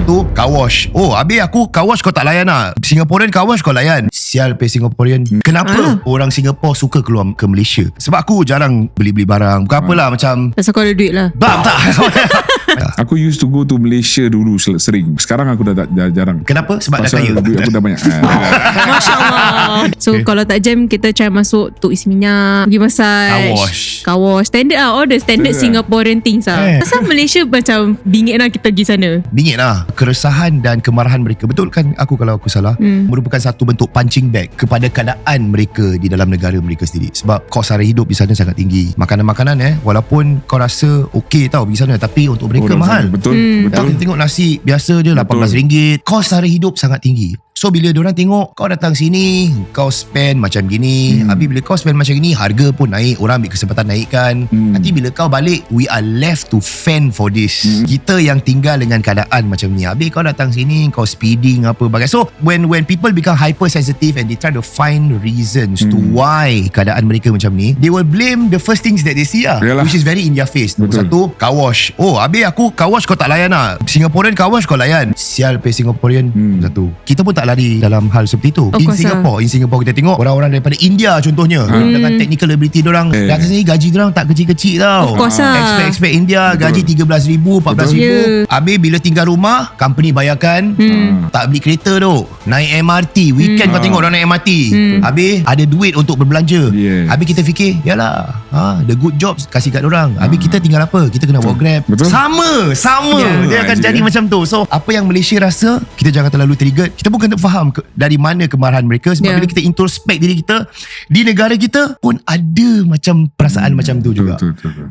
satu, car wash. Oh, habis aku car wash kau tak layan lah. Singaporean car wash kau layan. Sial pe Singaporean. Kenapa orang Singapore suka keluar ke Malaysia? Sebab aku jarang beli-beli barang. Bukan apalah, macam Pasal kau ada duit lah. tak. Aku used to go to Malaysia dulu sering. Sekarang aku dah jarang. Kenapa? Sebab dah Pasal kaya. duit aku dah banyak. Masya Allah. So kalau tak jam, kita try masuk tuk isi minyak, pergi massage, car wash. Standard lah. All the standard Singaporean things lah. Pasal Malaysia macam bingit lah kita pergi sana. Bingit lah. Keresahan dan kemarahan mereka, betul kan aku kalau aku salah, merupakan satu bentuk punching bag kepada keadaan mereka di dalam negara mereka sendiri. Sebab kos sara hidup di sana sangat tinggi. Makanan-makanan walaupun kau rasa okey tau pergi sana, tapi untuk mereka mahal. Betul. Kita tengok nasi biasa je RM18. Kos sara hidup sangat tinggi. So bila diorang tengok kau datang sini, kau spend macam gini, habis bila kau spend macam gini, harga pun naik, orang ambil kesempatan naikkan. Nanti bila kau balik, we are left to fend for this. Kita yang tinggal dengan keadaan macam ni. Habis kau datang sini, kau speeding apa bagai. So when people become hypersensitive and they try to find reasons to why keadaan mereka macam ni, they will blame the first things that they see lah. Yalah. Which is very in their face. Nombor Betul. satu, car wash. Oh, habis aku car wash kau tak layan lah. Singaporean car wash kau layan. Sial pe Singaporean. Satu. Kita pun tak lari dalam hal seperti itu. Of course In Singapore kita tengok orang-orang daripada India contohnya, dengan technical ability diorang, datang sini gaji diorang tak kecil-kecil tau. Of course lah. Expect India gaji RM13,000, RM14,000. Habis bila tinggal rumah, company bayarkan. Tak beli kereta tu, naik MRT. Weekend kau tengok orang naik MRT. Habis ada duit untuk berbelanja. Yes. Habis kita fikir, yalah, the good jobs kasih kat diorang. Habis kita tinggal apa? Kita kena bawa Grab. Betul. Sama. Dia akan jadi macam tu. So apa yang Malaysia rasa, kita jangan terlalu triggered. Kita pun kena faham dari mana kemarahan mereka. Sebab bila kita introspect diri kita, di negara kita pun ada macam perasaan macam tu juga. Betul.